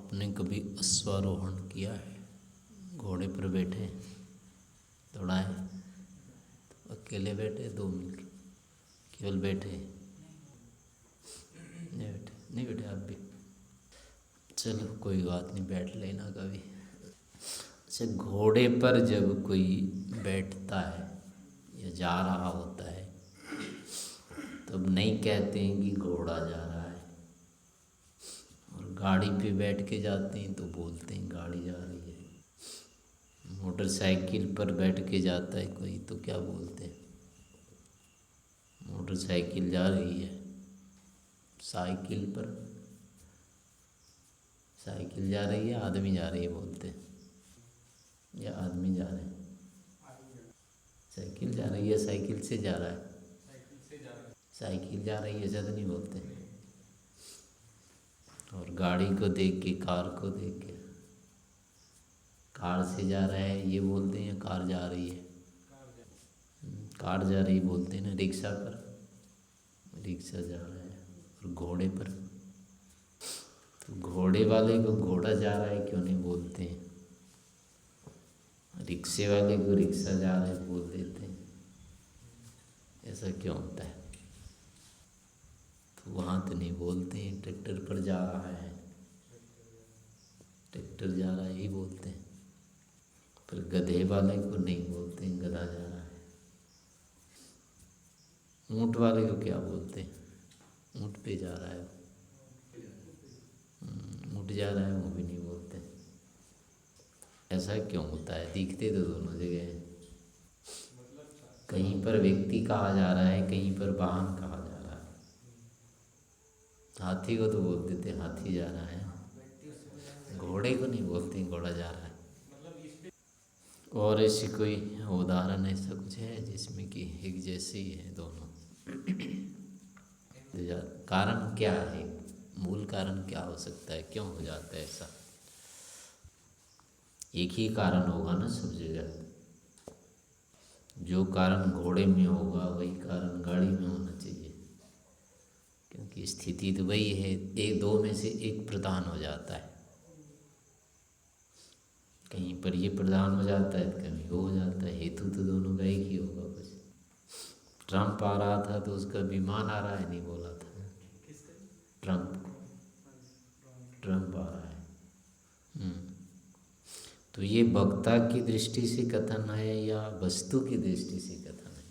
आपने कभी अश्वारोहण किया है? घोड़े पर बैठे दौड़ाए? तो अकेले बैठे, दो मिलके, केवल बैठे? नहीं बैठे आप भी? चलो कोई बात नहीं, बैठ लेना कभी। अच्छा, घोड़े पर जब कोई बैठता है या जा रहा होता है तब नहीं कहते हैं कि घोड़ा जा रहा है, और गाड़ी पे बैठ के जाते हैं तो बोलते हैं गाड़ी जा रही है। मोटरसाइकिल पर बैठ के जाता है कोई तो क्या बोलते हैं? मोटरसाइकिल जा रही है। साइकिल पर, साइकिल जा रही है, आदमी जा रही है बोलते हैं, या आदमी जा रहे हैं? साइकिल जा रही है, साइकिल से जा रहा है। साइकिल जा रही है ऐसा तो नहीं बोलते। और गाड़ी को देख के, कार को देख के, कार से जा रहा है ये बोलते हैं, या कार जा रही है? कार जा रही बोलते हैं ना। रिक्शा पर, रिक्शा जा रहा है। और घोड़े पर, तो घोड़े वाले को घोड़ा जा रहा है क्यों नहीं बोलते हैं? रिक्शे वाले को रिक्शा जा रहा है बोल देते हैं। ऐसा क्यों होता है? तो वहाँ तो नहीं बोलते हैं। ट्रैक्टर पर जा रहा है, ट्रैक्टर जा रहा है ही बोलते हैं। पर गधे वाले को नहीं बोलते हैं, गधा जा रहा है। ऊँट वाले को क्या बोलते हैं? ऊँट पे जा रहा है, ऊँट जा रहा है वो भी नहीं बोलते। ऐसा क्यों होता है? दिखते तो दोनों जगह हैं। कहीं पर व्यक्ति कहा जा रहा है, कहीं पर वाहन कहा जा रहा है। हाथी को तो बोल देते हाथी जा रहा है, घोड़े को नहीं बोलते घोड़ा जा रहा है। और ऐसी कोई उदाहरण ऐसा कुछ है जिसमें कि एक जैसे ही है दोनों? कारण क्या है? मूल कारण क्या हो सकता है? क्यों हो जाता है ऐसा? एक ही कारण होगा ना सब जगह। जो कारण घोड़े में होगा वही कारण गाड़ी में होना चाहिए, क्योंकि स्थिति तो वही है। एक दो में से एक प्रधान हो जाता है। कहीं पर ये प्रधान हो जाता है, कहीं वो हो जाता है। हेतु तो दोनों का एक ही होगा कुछ। ट्रम्प आ रहा था तो उसका विमान आ रहा है नहीं बोला था? ट्रम्प को, ट्रम्प आ रहा है। तो ये वक्ता की दृष्टि से कथन है या वस्तु की दृष्टि से कथन है?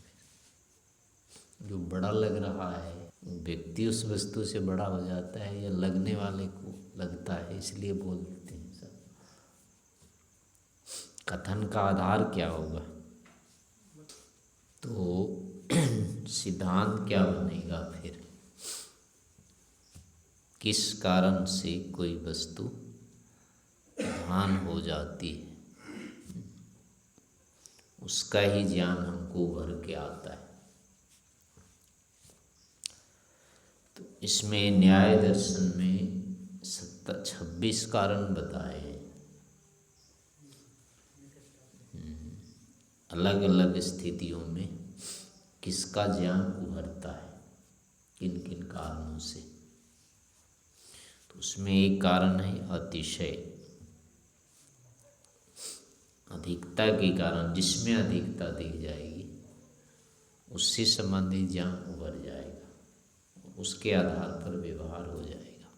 जो बड़ा लग रहा है व्यक्ति उस वस्तु से बड़ा हो जाता है, या लगने वाले को लगता है इसलिए बोल देते हैं सब? कथन का आधार क्या होगा? तो सिद्धांत क्या बनेगा फिर? किस कारण से कोई वस्तु प्रधान हो जाती है, उसका ही ज्ञान हमको उभर के आता है। तो इसमें न्याय दर्शन में 26 कारण बताए हैं। अलग अलग स्थितियों में किसका ज्ञान उभरता है, किन किन कारणों से। तो उसमें एक कारण है अतिशय, अधिकता के कारण। जिसमें अधिकता दिख जाएगी उससे संबंधित ज्ञान उभर जाएगा, उसके आधार पर व्यवहार हो जाएगा।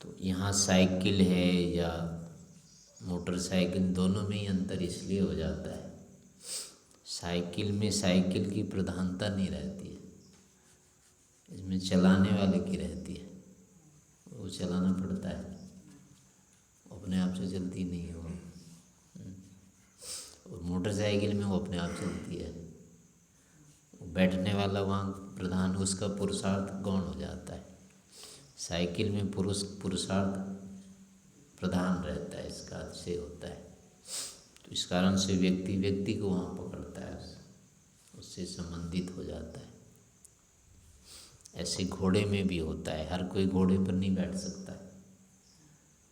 तो यहाँ साइकिल है या मोटरसाइकिल, दोनों में ही अंतर इसलिए हो जाता है। साइकिल में साइकिल की प्रधानता नहीं रहती है, इसमें चलाने वाले की रहती है। वो चलाना पड़ता है, अपने आप से चलती नहीं है वो। और मोटरसाइकिल में वो अपने आप चलती है। बैठने वाला वहाँ प्रधान, उसका पुरुषार्थ गौण हो जाता है। साइकिल में पुरुषार्थ प्रधान रहता है, इसका से होता है। तो इस कारण से व्यक्ति को वहाँ पकड़ता है, उससे संबंधित हो जाता है। ऐसे घोड़े में भी होता है। हर कोई घोड़े पर नहीं बैठ सकता है,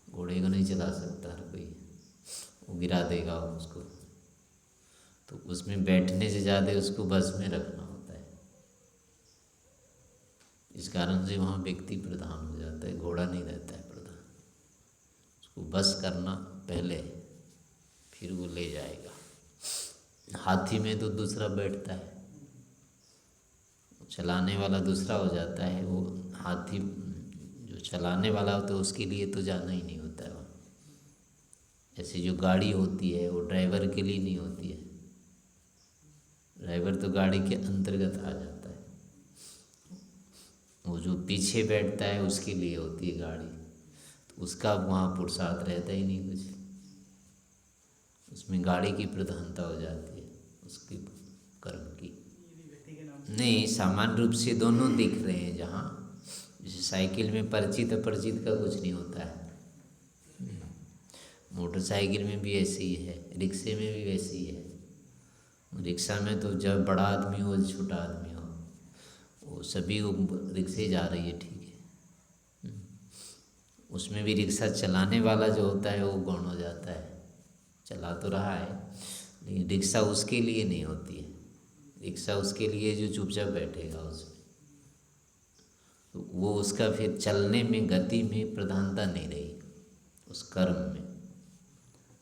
घोड़े को नहीं चला सकता हर कोई, वो गिरा देगा उसको। तो उसमें बैठने से ज़्यादा उसको बस में रखना होता है। इस कारण से वहाँ व्यक्ति प्रधान हो जाता है, घोड़ा नहीं रहता है प्रधान। उसको बस करना पहले, फिर वो ले जाएगा। हाथी में तो दूसरा बैठता है, चलाने वाला दूसरा हो जाता है। वो हाथी जो चलाने वाला होता है उसके लिए तो जाना ही नहीं होता है वहाँ। ऐसे जो गाड़ी होती है वो ड्राइवर के लिए नहीं होती है, ड्राइवर तो गाड़ी के अंतर्गत आ जाता है। वो जो पीछे बैठता है उसके लिए होती है गाड़ी, तो उसका वहाँ पुरुषार्थ रहता ही नहीं कुछ, उसमें गाड़ी की प्रधानता हो जाती है उसकी कर्म की। नहीं, सामान्य रूप से दोनों दिख रहे हैं। जहाँ जैसे साइकिल में परिचित अपरिचित का कुछ नहीं होता है, मोटरसाइकिल में भी ऐसे ही है, रिक्शे में भी वैसे ही है। रिक्शा में तो जब बड़ा आदमी हो छोटा आदमी हो, वो सभी रिक्शे जा रही है, ठीक है। उसमें भी रिक्शा चलाने वाला जो होता है वो गौण हो जाता है, चला तो रहा है लेकिन रिक्शा उसके लिए नहीं होती है। रिक्शा उसके लिए जो चुपचाप बैठेगा उसमें, तो वो उसका फिर चलने में, गति में प्रधानता नहीं रही उस कर्म में,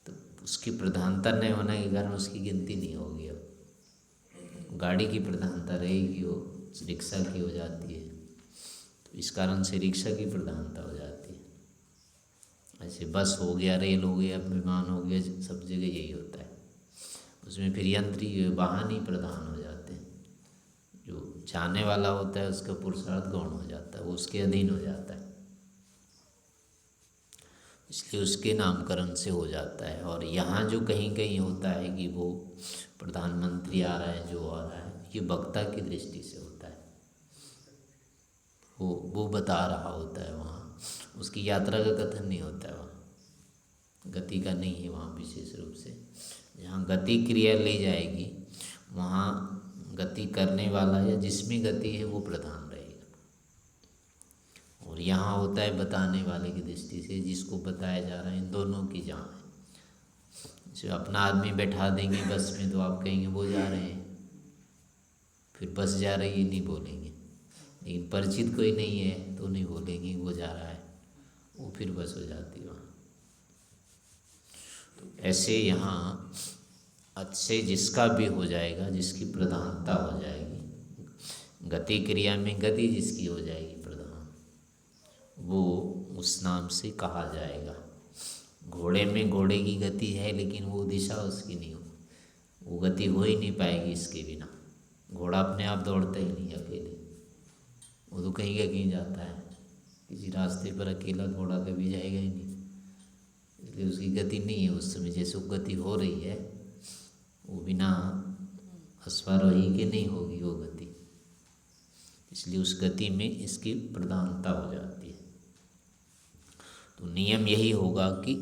तो उसकी प्रधानता नहीं होने के कारण उसकी गिनती नहीं होगी। अब गाड़ी की प्रधानता रहेगी, वो रिक्शा की हो जाती है, तो इस कारण से रिक्शा की प्रधानता हो जाती है। ऐसे बस हो गया, रेल हो गया, विमान हो गया, सब जगह यही होता है। उसमें फिर यंत्र ही, वाहन ही प्रधान हो जाते हैं। जो जाने वाला होता है उसका पुरुषार्थ गौण हो जाता है, वो उसके अधीन हो जाता है, इसलिए उसके नामकरण से हो जाता है। और यहाँ जो कहीं कहीं होता है कि वो प्रधानमंत्री आ रहा है, जो आ रहा है, ये वक्ता की दृष्टि से होता है। वो बता रहा होता है, वहाँ उसकी यात्रा का कथन नहीं होता है, वहाँ गति का नहीं है। वहाँ विशेष रूप से जहाँ गति क्रिया ली जाएगी, वहाँ गति करने वाला या जिसमें गति है वो प्रधान रहेगा। और यहाँ होता है बताने वाले की दृष्टि से, जिसको बताया जा रहा है, इन दोनों की जहाँ है। जो अपना आदमी बैठा देंगे बस में तो आप कहेंगे वो जा रहे हैं, फिर बस जा रही है नहीं बोलेंगे। लेकिन परिचित कोई नहीं है तो नहीं बोलेंगे वो जा रहा है, वो फिर बस हो जाती है वहाँ। तो ऐसे यहाँ अच्छे जिसका भी हो जाएगा, जिसकी प्रधानता हो जाएगी, गति क्रिया में गति जिसकी हो जाएगी प्रधान, वो उस नाम से कहा जाएगा। घोड़े में घोड़े की गति है लेकिन वो दिशा उसकी नहीं हो, वो गति हो ही नहीं पाएगी इसके बिना। घोड़ा अपने आप दौड़ता ही नहीं अकेले, वो तो कहीं का कहीं जाता है, किसी रास्ते पर अकेला घोड़ा कभी जाएगा ही नहीं, इसलिए उसकी गति नहीं है उस समय। जैसे वो गति हो रही है, वो बिना अश्वारोही के नहीं होगी वो गति, इसलिए उस गति में इसकी प्रधानता हो जाती है। तो नियम यही होगा कि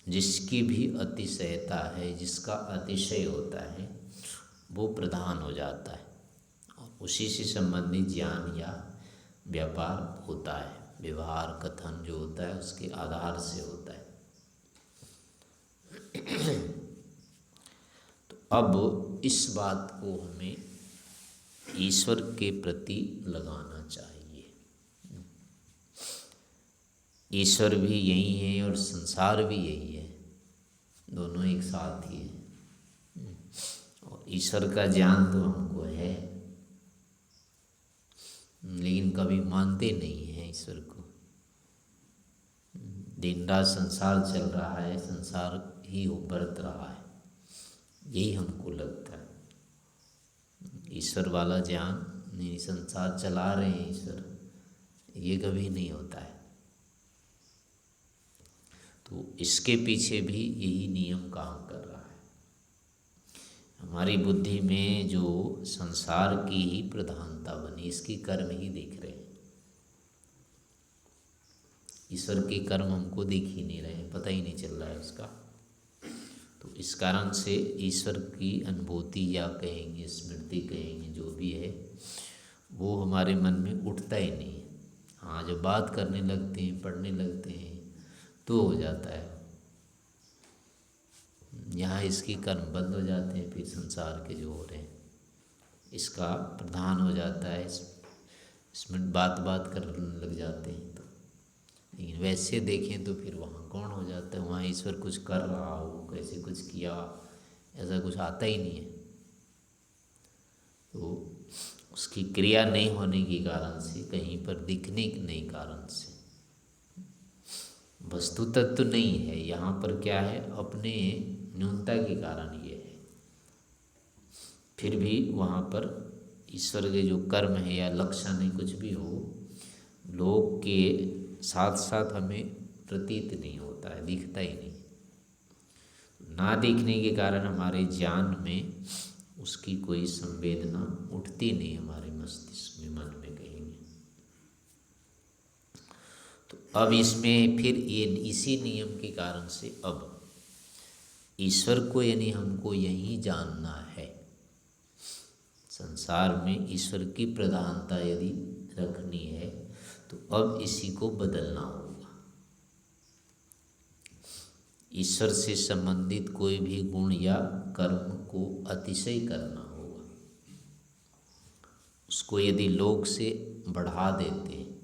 जिसकी भी अतिशयता है, जिसका अतिशय होता है, वो प्रधान हो जाता है, और उसी से संबंधित ज्ञान या व्यापार होता है। व्यवहार कथन जो होता है उसके आधार से होता है। तो अब इस बात को हमें ईश्वर के प्रति लगाना चाहिए। ईश्वर भी यही है और संसार भी यही है, दोनों एक साथ ही है। और ईश्वर का ज्ञान तो हमको है, लेकिन कभी मानते नहीं हैं ईश्वर को। दिन रात संसार चल रहा है, संसार ही बरत रहा है, यही हमको लगता है। ईश्वर वाला ज्ञान नहीं, संसार चला रहे हैं ईश्वर, ये कभी नहीं होता है। तो इसके पीछे भी यही नियम काम कर रहा है। हमारी बुद्धि में जो संसार की ही प्रधानता बनी, इसकी कर्म ही दिख रहे हैं, ईश्वर के कर्म हमको दिख ही नहीं रहे, पता ही नहीं चल रहा है उसका। तो इस कारण से ईश्वर की अनुभूति या कहेंगे स्मृति कहेंगे जो भी है, वो हमारे मन में उठता ही नहीं है। हाँ, जब बात करने लगते हैं, पढ़ने लगते हैं तो हो जाता है। यहाँ इसकी कर्म बंद हो जाते हैं, फिर संसार के जो हो रहे हैं इसका प्रधान हो जाता है, इसमें बात बात करने लग जाते हैं। तो लेकिन वैसे देखें तो फिर वहाँ गौण हो जाता है, वहाँ ईश्वर कुछ कर रहा हो, कैसे कुछ किया, ऐसा कुछ आता ही नहीं है। तो उसकी क्रिया नहीं होने के कारण से, कहीं पर दिखने के नहीं कारण से, वस्तु तत्व नहीं है यहाँ पर, क्या है, अपने न्यूनता के कारण ये है। फिर भी वहाँ पर ईश्वर के जो कर्म है या लक्षण है, कुछ भी हो, लोग के साथ साथ हमें प्रतीत नहीं होता है, दिखता ही नहीं। ना दिखने के कारण हमारे ज्ञान में उसकी कोई संवेदना उठती नहीं हमारे मस्तिष्क में, मन में कहीं भी। तो अब इसमें फिर ये इसी नियम के कारण से अब ईश्वर को यानी हमको यही जानना है। संसार में ईश्वर की प्रधानता यदि रखनी है तो अब इसी को बदलना होगा। ईश्वर से संबंधित कोई भी गुण या कर्म को अतिशय करना होगा। उसको यदि लोक से बढ़ा देते हैं,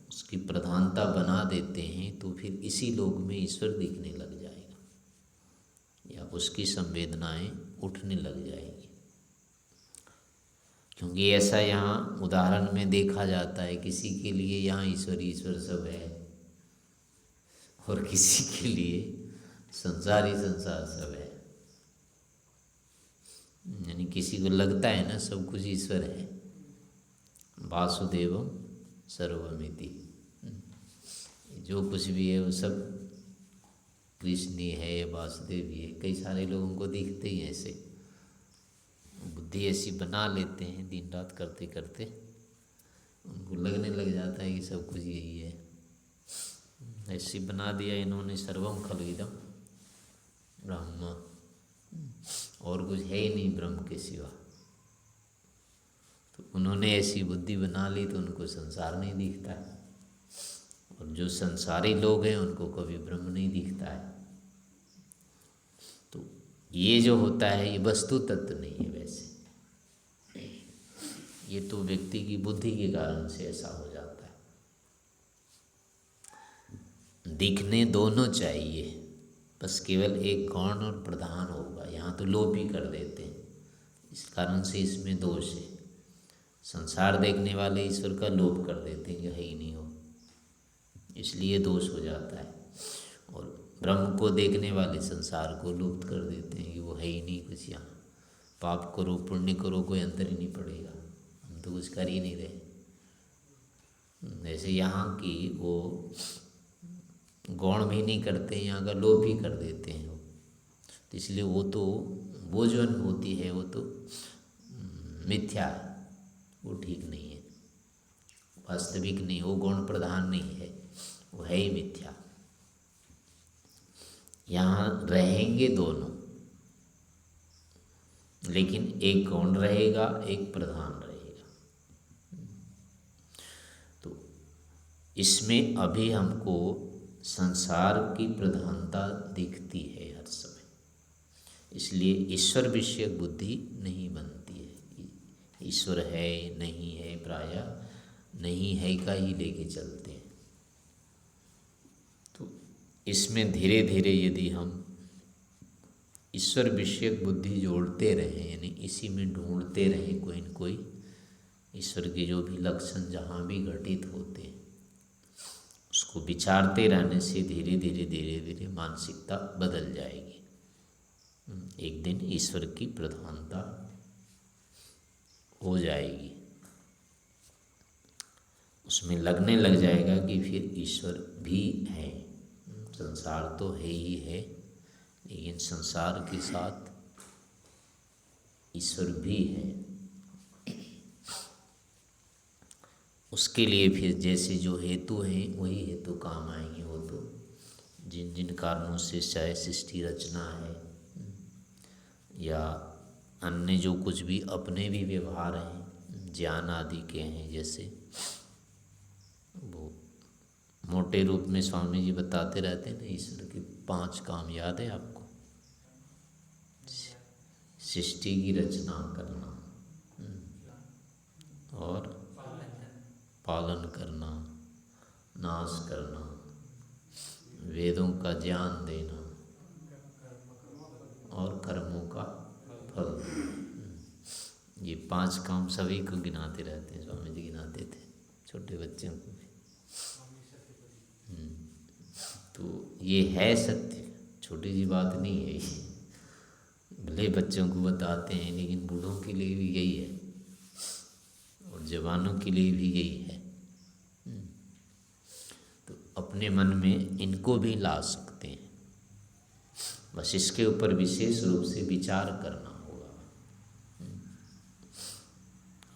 उसकी प्रधानता बना देते हैं, तो फिर इसी लोक में ईश्वर दिखने लग जाएगा या उसकी संवेदनाएं उठने लग जाएगी। क्योंकि ऐसा यहाँ उदाहरण में देखा जाता है, किसी के लिए यहाँ ईश्वर ईश्वर सब है और किसी के लिए संसार ही संसार सब है। यानी किसी को लगता है ना सब कुछ ईश्वर है, वासुदेवम सर्वमिति, जो कुछ भी है वो सब कृष्ण ही है या वासुदेव ही है। कई सारे लोगों को दिखते ही ऐसे, बुद्धि ऐसी बना लेते हैं, दिन रात करते करते उनको लगने लग जाता है कि सब कुछ यही है। ऐसी बना दिया इन्होंने, सर्वम खलविदम ब्रह्म, और कुछ है ही नहीं ब्रह्म के सिवा। तो उन्होंने ऐसी बुद्धि बना ली तो उनको संसार नहीं दिखता है, और जो संसारी लोग हैं उनको कभी ब्रह्म नहीं दिखता है। तो ये जो होता है ये वस्तु तत्व नहीं है, वैसे ये तो व्यक्ति की बुद्धि के कारण से ऐसा हो जाता है। दिखने दोनों चाहिए, बस केवल एक गौण और प्रधान होगा। यहाँ तो लोप ही कर देते हैं, इस कारण से इसमें दोष है। संसार देखने वाले ईश्वर का लोप कर देते हैं कि है ही नहीं हो, इसलिए दोष हो जाता है। और ब्रह्म को देखने वाले संसार को लुप्त कर देते हैं कि वो है ही नहीं कुछ। यहाँ पाप करो पुण्य करो कोई अंतर ही नहीं पड़ेगा, हम तो कुछ कर ही नहीं रहे। जैसे यहाँ की वो गौण भी नहीं करते, यहाँ का लोप ही कर देते हैं वो। तो इसलिए वो जो अनुभूति है वो तो मिथ्या है, वो ठीक नहीं है, वास्तविक नहीं, वो गौण प्रधान नहीं है, वो है ही मिथ्या। यहाँ रहेंगे दोनों, लेकिन एक गौण रहेगा एक प्रधान रहेगा। तो इसमें अभी हमको संसार की प्रधानता दिखती है हर समय, इसलिए ईश्वर विषयक बुद्धि नहीं बनती है। ईश्वर है नहीं है, प्रायः नहीं है का ही लेके चलते हैं। तो इसमें धीरे धीरे यदि हम ईश्वर विषयक बुद्धि जोड़ते रहें, यानी इसी में ढूंढते रहें कोई न कोई ईश्वर के जो भी लक्षण जहाँ भी घटित होते हैं, उसको विचारते रहने से धीरे धीरे धीरे धीरे मानसिकता बदल जाएगी। एक दिन ईश्वर की प्रधानता हो जाएगी, उसमें लगने लग जाएगा कि फिर ईश्वर भी है। संसार तो है ही है, लेकिन संसार के साथ ईश्वर भी है। उसके लिए फिर जैसे जो हेतु हैं वही हेतु काम आएंगे। वो तो जिन जिन कारणों से चाहे सृष्टि रचना है या अन्य जो कुछ भी अपने भी व्यवहार हैं, ज्ञान आदि के हैं, जैसे वो मोटे रूप में स्वामी जी बताते रहते हैं ना, ईश्वर के 5 काम याद है आपको? सृष्टि की रचना करना और पालन करना, नाश करना, वेदों का ज्ञान देना और कर्मों का फल देना। ये 5 काम सभी को गिनाते रहते हैं, स्वामी जी गिनाते थे छोटे बच्चों को भी। तो ये है सत्य, छोटी सी बात नहीं है ये। भले बच्चों को बताते हैं लेकिन बूढ़ों के लिए भी यही है और जवानों के लिए भी यही है। तो अपने मन में इनको भी ला सकते हैं, बस इसके ऊपर विशेष रूप से विचार करना होगा।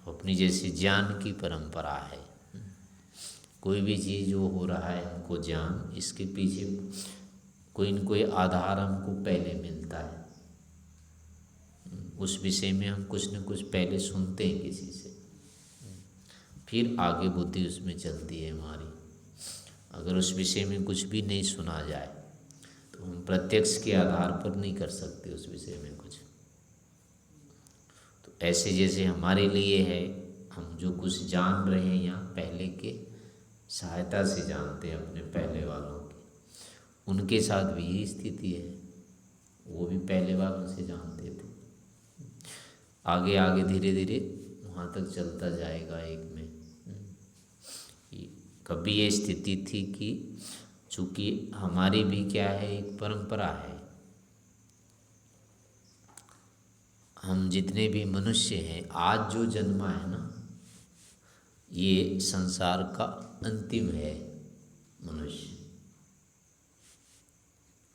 अपनी जैसे ज्ञान की परंपरा है, कोई भी चीज़ जो हो रहा है हमको ज्ञान, इसके पीछे कोई न कोई आधार हमको पहले मिलता है। उस विषय में हम कुछ न कुछ पहले सुनते हैं किसी से, फिर आगे बुद्धि उसमें चलती है हमारी। अगर उस विषय में कुछ भी नहीं सुना जाए तो हम प्रत्यक्ष के आधार पर नहीं कर सकते उस विषय में कुछ। तो ऐसे जैसे हमारे लिए है, हम जो कुछ जान रहे हैं यहाँ पहले के सहायता से जानते हैं अपने पहले वालों की, उनके साथ भी यही स्थिति है। वो भी पहले वालों से जानते थे, आगे आगे धीरे धीरे वहाँ तक चलता जाएगा एक में। कभी ये स्थिति थी कि चूँकि हमारी भी क्या है, एक परंपरा है, हम जितने भी मनुष्य हैं, आज जो जन्मा है ना, ये संसार का अंतिम है मनुष्य।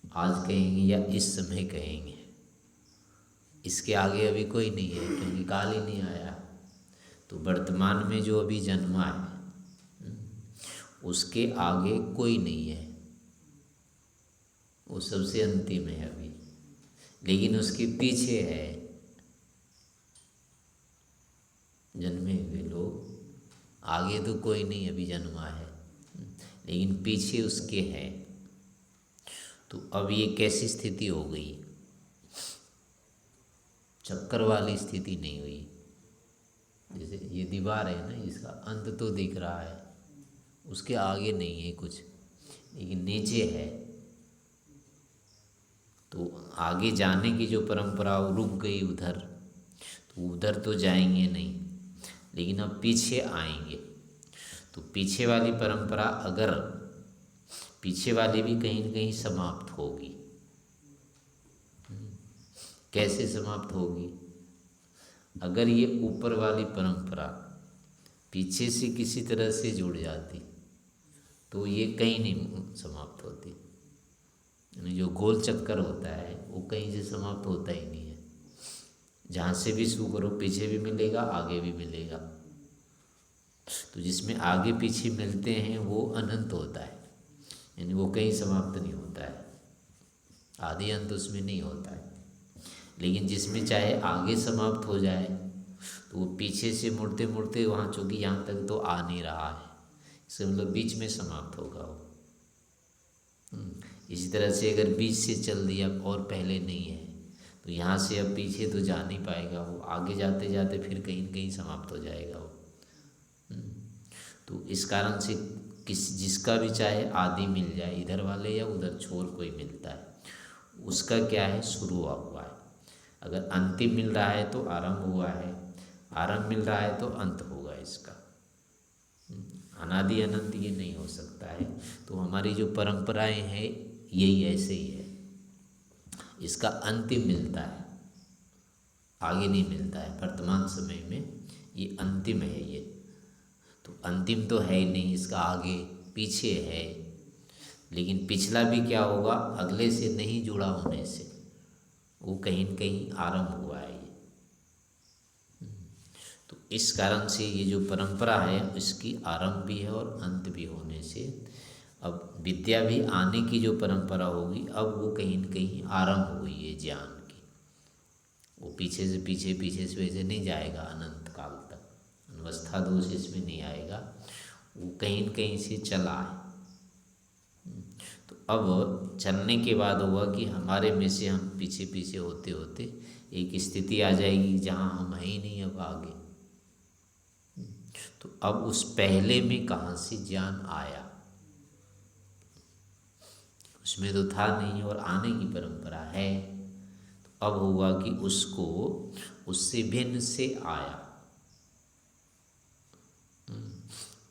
आज कहेंगे या इस समय कहेंगे, इसके आगे अभी कोई नहीं है क्योंकि काल ही नहीं आया। तो वर्तमान में जो अभी जन्मा है उसके आगे कोई नहीं है, वो सबसे अंतिम है अभी। लेकिन उसके पीछे है जन्मे हुए लोग, आगे तो कोई नहीं अभी जन्मा है, लेकिन पीछे उसके है। तो अब ये कैसी स्थिति हो गई, चक्कर वाली स्थिति नहीं हुई। जैसे ये दीवार है ना, इसका अंत तो दिख रहा है, उसके आगे नहीं है कुछ, लेकिन नीचे है। तो आगे जाने की जो परंपरा वो रुक गई उधर, तो उधर तो जाएंगे नहीं, लेकिन अब पीछे आएंगे। तो पीछे वाली परंपरा, अगर पीछे वाली भी कहीं न कहीं समाप्त होगी। कैसे समाप्त होगी? अगर ये ऊपर वाली परंपरा पीछे से किसी तरह से जुड़ जाती तो ये कहीं नहीं समाप्त होती। यानी जो गोल चक्कर होता है वो कहीं से समाप्त होता ही नहीं है। जहाँ से भी शुरू करो पीछे भी मिलेगा, आगे भी मिलेगा। तो जिसमें आगे पीछे मिलते हैं वो अनंत होता है, यानी वो कहीं समाप्त नहीं होता है, आदि अंत उसमें नहीं होता है। लेकिन जिसमें चाहे आगे समाप्त हो जाए तो वो पीछे से मुड़ते मुड़ते वहाँ, चूँकि यहाँ तक तो आ नहीं रहा है, इससे मतलब बीच में समाप्त होगा वो। इसी तरह से अगर बीच से चल दिया और पहले नहीं है तो यहाँ से अब पीछे तो जा नहीं पाएगा वो, आगे जाते जाते फिर कहीं न कहीं समाप्त हो जाएगा वो। तो इस कारण से जिसका भी चाहे आदि मिल जाए, इधर वाले या उधर छोर कोई मिलता है, उसका क्या है, शुरू हुआ है। अगर अंतिम मिल रहा है तो आरंभ हुआ है, आरंभ मिल रहा है तो अंत होगा इसका। अनादि अनंत ये नहीं हो सकता है। तो हमारी जो परंपराएं हैं यही ऐसे ही है, इसका अंतिम मिलता है, आगे नहीं मिलता है। वर्तमान समय में ये अंतिम है। ये तो अंतिम तो है ही नहीं, इसका आगे पीछे है। लेकिन पिछला भी क्या होगा, अगले से नहीं जुड़ा होने से वो कहीं न कहीं आरंभ हुआ है ये। तो इस कारण से ये जो परंपरा है इसकी आरंभ भी है और अंत भी होने से अब विद्या भी आने की जो परंपरा होगी, अब वो कहीं न कहीं आरंभ हुई है ज्ञान की। वो पीछे से वैसे नहीं जाएगा अनंत काल तक, अवस्था दोष इसमें नहीं आएगा, वो कहीं न कहीं से चला है। तो अब चलने के बाद होगा कि हमारे में से हम पीछे होते होते एक स्थिति आ जाएगी जहाँ हम है ही नहीं अब आगे। तो अब उस पहले में कहाँ से ज्ञान आया? उसमें तो था नहीं और आने की परंपरा है। तो अब हुआ कि उसको उससे भिन्न से आया,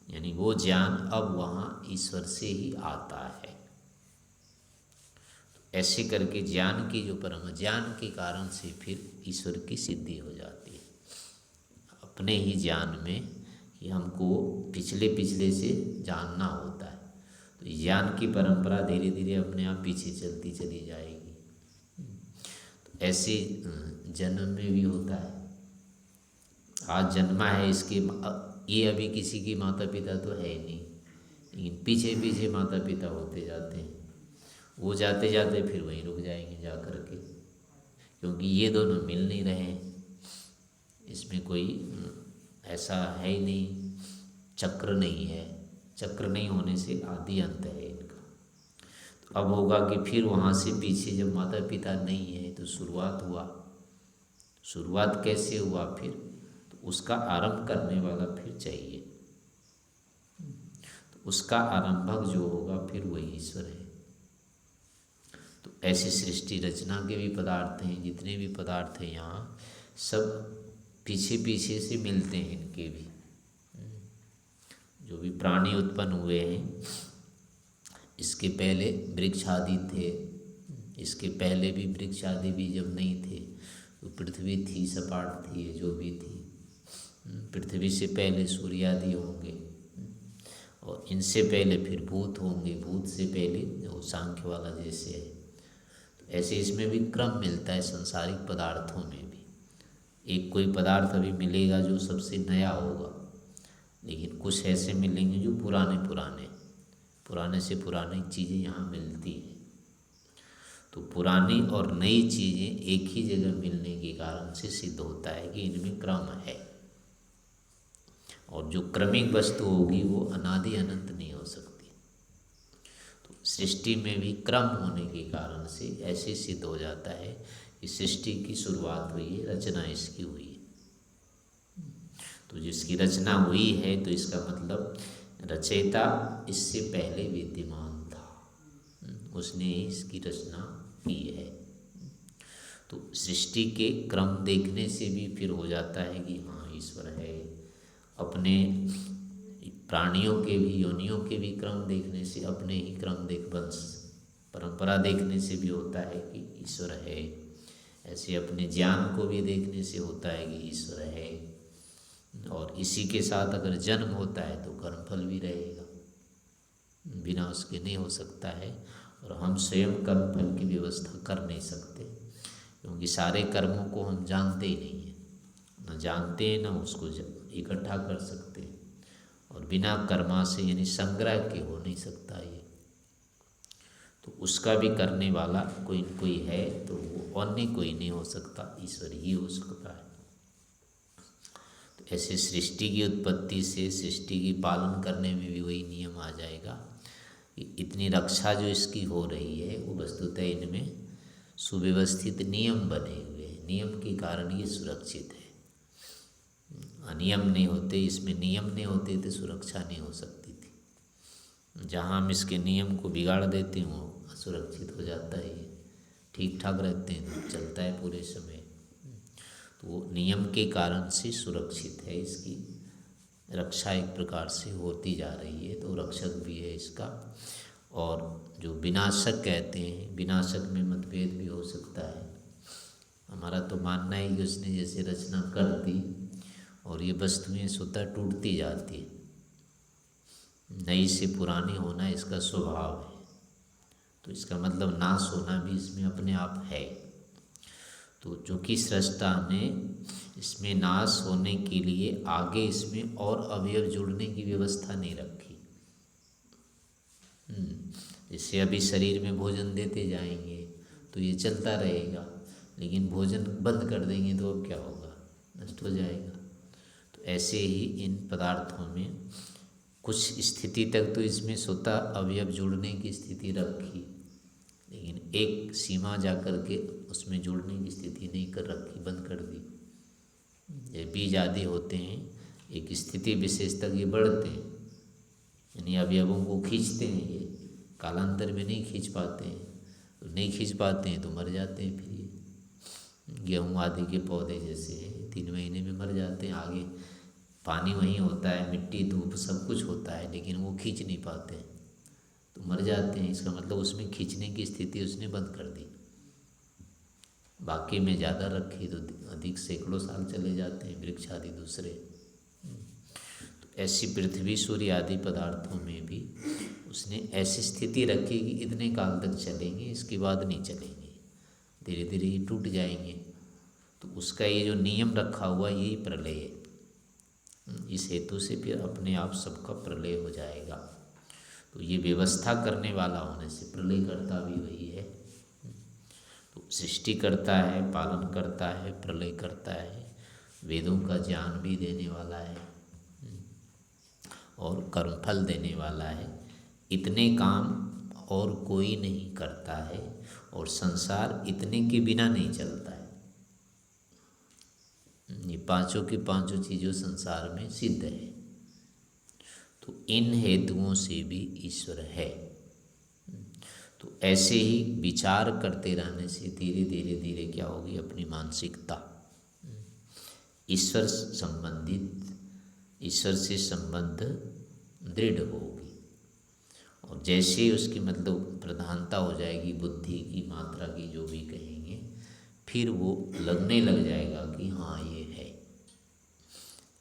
यानी वो ज्ञान अब वहाँ ईश्वर से ही आता है। ऐसे करके ज्ञान की जो परम ज्ञान के कारण से फिर ईश्वर की सिद्धि हो जाती है अपने ही ज्ञान में, कि हमको पिछले पिछले से जानना होता है। तो ज्ञान की परंपरा धीरे धीरे अपने आप पीछे चलती चली जाएगी। तो ऐसे जन्म में भी होता है। आज जन्मा है, ये अभी किसी की माता पिता तो है ही नहीं, लेकिन पीछे पीछे माता पिता होते जाते हैं। वो जाते जाते फिर वहीं रुक जाएंगे जा कर के, क्योंकि ये दोनों मिल नहीं रहे हैं। इसमें कोई ऐसा है ही नहीं, चक्र नहीं है। चक्र नहीं होने से आदि अंत है इनका। तो अब होगा कि फिर वहाँ से पीछे जब माता पिता नहीं है तो शुरुआत हुआ। शुरुआत कैसे हुआ? फिर तो उसका आरंभ करने वाला फिर चाहिए। तो उसका आरंभक जो होगा फिर वही ईश्वर है। तो ऐसी सृष्टि रचना के भी पदार्थ हैं, जितने भी पदार्थ हैं यहाँ सब पीछे पीछे से मिलते हैं। इनके भी जो भी प्राणी उत्पन्न हुए हैं, इसके पहले वृक्ष आदि थे, इसके पहले भी वृक्ष आदि भी जब नहीं थे तो पृथ्वी थी, सपाट थी, जो भी थी। पृथ्वी से पहले सूर्य आदि होंगे, और इनसे पहले फिर भूत होंगे, भूत से पहले जो सांख्य वाला जैसे है। तो ऐसे इसमें भी क्रम मिलता है संसारिक पदार्थों में भी। एक कोई पदार्थ अभी मिलेगा जो सबसे नया होगा, लेकिन कुछ ऐसे मिलेंगे जो पुराने से पुरानी चीज़ें यहाँ मिलती हैं। तो पुरानी और नई चीज़ें एक ही जगह मिलने के कारण से सिद्ध होता है कि इनमें क्रम है। और जो क्रमिक वस्तु होगी वो अनादि अनंत नहीं हो सकती। तो सृष्टि में भी क्रम होने के कारण से ऐसे सिद्ध हो जाता है कि सृष्टि की शुरुआत हुई है, रचना इसकी हुई है। तो जिसकी रचना हुई है तो इसका मतलब रचयिता इससे पहले विद्यमान था, उसने इसकी रचना की है। तो सृष्टि के क्रम देखने से भी फिर हो जाता है कि हाँ ईश्वर है। अपने प्राणियों के भी, योनियों के भी क्रम देखने से, अपने ही क्रम वंश परंपरा देखने से भी होता है कि ईश्वर है। ऐसे अपने ज्ञान को भी देखने से होता है कि ईश्वर है। और इसी के साथ अगर जन्म होता है तो कर्मफल भी रहेगा, बिना उसके नहीं हो सकता है। और हम स्वयं कर्मफल की व्यवस्था कर नहीं सकते, क्योंकि सारे कर्मों को हम जानते ही नहीं हैं, न जानते हैं न उसको इकट्ठा कर सकते हैं। और बिना कर्मा से यानी संग्रह के हो नहीं सकता ये। तो उसका भी करने वाला कोई न कोई है, तो वो अन्य कोई नहीं हो सकता, ईश्वर ही हो सकता है। तो ऐसे सृष्टि की उत्पत्ति से सृष्टि की पालन करने में भी वही नियम आ जाएगा कि इतनी रक्षा जो इसकी हो रही है वो वस्तुतः इनमें सुव्यवस्थित नियम बने हुए हैं। नियम के कारण ये सुरक्षित है। अनियम नहीं होते, इसमें नियम नहीं होते तो सुरक्षा नहीं हो सकती थी। जहाँ हम इसके नियम को बिगाड़ देते हैं वो असुरक्षित हो जाता है। ये ठीक ठाक रहते हैं तो चलता है पूरे समय। तो वो नियम के कारण से सुरक्षित है, इसकी रक्षा एक प्रकार से होती जा रही है। तो रक्षक भी है इसका। और जो विनाशक कहते हैं, विनाशक में मतभेद भी हो सकता है। हमारा तो मानना है कि उसने जैसे रचना कर दी और ये वस्तुएं स्वतः टूटती जाती है, नई से पुरानी होना इसका स्वभाव है। तो इसका मतलब नाश होना भी इसमें अपने आप है। तो जो कि सृष्टा ने इसमें नाश होने के लिए आगे इसमें और अवयव जुड़ने की व्यवस्था नहीं रखी। जैसे अभी शरीर में भोजन देते जाएंगे तो ये चलता रहेगा, लेकिन भोजन बंद कर देंगे तो अब क्या होगा, नष्ट हो जाएगा। तो ऐसे ही इन पदार्थों में कुछ स्थिति तक तो इसमें स्वतः अवयव जुड़ने की स्थिति रखी, लेकिन एक सीमा जा कर के उसमें जुड़ने की स्थिति नहीं कर रखी, बंद कर दी। ये बीज आदि होते हैं, एक स्थिति विशेष तक ये बढ़ते हैं, यानी अवयवों को खींचते हैं, ये कालांतर में नहीं खींच पाते हैं। तो नहीं खींच पाते हैं तो मर जाते हैं। फिर ये गेहूँ आदि के पौधे जैसे हैं 3 महीने में मर जाते हैं। आगे पानी वहीं होता है, मिट्टी धूप सब कुछ होता है, लेकिन वो खींच नहीं पाते हैं तो मर जाते हैं। इसका मतलब उसमें खींचने की स्थिति उसने बंद कर दी। बाकी में ज़्यादा रखी तो अधिक सैकड़ों साल चले जाते हैं वृक्ष आदि दूसरे। तो ऐसी पृथ्वी सूर्य आदि पदार्थों में भी उसने ऐसी स्थिति रखी कि इतने काल तक चलेंगे, इसके बाद नहीं चलेंगे, धीरे धीरे ये टूट जाएंगे। तो उसका ये जो नियम रखा हुआ यही प्रलय है। इस हेतु से फिर अपने आप सबका प्रलय हो जाएगा। तो ये व्यवस्था करने वाला होने से प्रलय करता भी वही है। तो सृष्टि करता है, पालन करता है, प्रलय करता है, वेदों का ज्ञान भी देने वाला है और कर्मफल देने वाला है। इतने काम और कोई नहीं करता है और संसार इतने के बिना नहीं चलता है। ये पांचों की पांचों चीज़ों संसार में सिद्ध है। तो इन हेतुओं से भी ईश्वर है। तो ऐसे ही विचार करते रहने से धीरे धीरे धीरे क्या होगी, अपनी मानसिकता ईश्वर संबंधित, ईश्वर से संबंध दृढ़ होगी। और जैसे ही उसकी मतलब प्रधानता हो जाएगी बुद्धि की, मात्रा की जो भी कहेंगे, फिर वो लगने लग जाएगा कि हाँ ये है।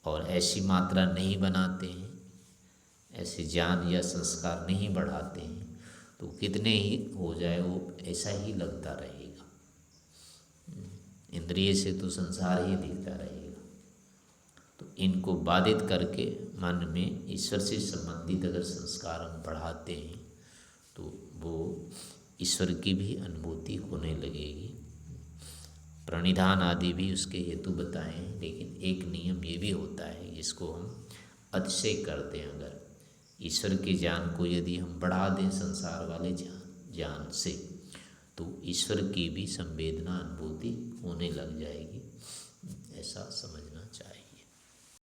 और ऐसी मात्रा नहीं बनाते हैं, ऐसे ज्ञान या संस्कार नहीं बढ़ाते हैं, तो कितने ही हो जाए वो ऐसा ही लगता रहेगा। इंद्रिय से तो संसार ही दिखता रहेगा। तो इनको बाधित करके मन में ईश्वर से संबंधित अगर संस्कार हम बढ़ाते हैं तो वो ईश्वर की भी अनुभूति होने लगेगी। प्रणिधान आदि भी उसके हेतु बताए हैं, लेकिन एक नियम ये भी होता है जिसको हम अतिशय करते हैं। अगर ईश्वर के ज्ञान को यदि हम बढ़ा दें संसार वाले ज्ञान से, तो ईश्वर की भी संवेदना अनुभूति होने लग जाएगी, ऐसा समझना चाहिए।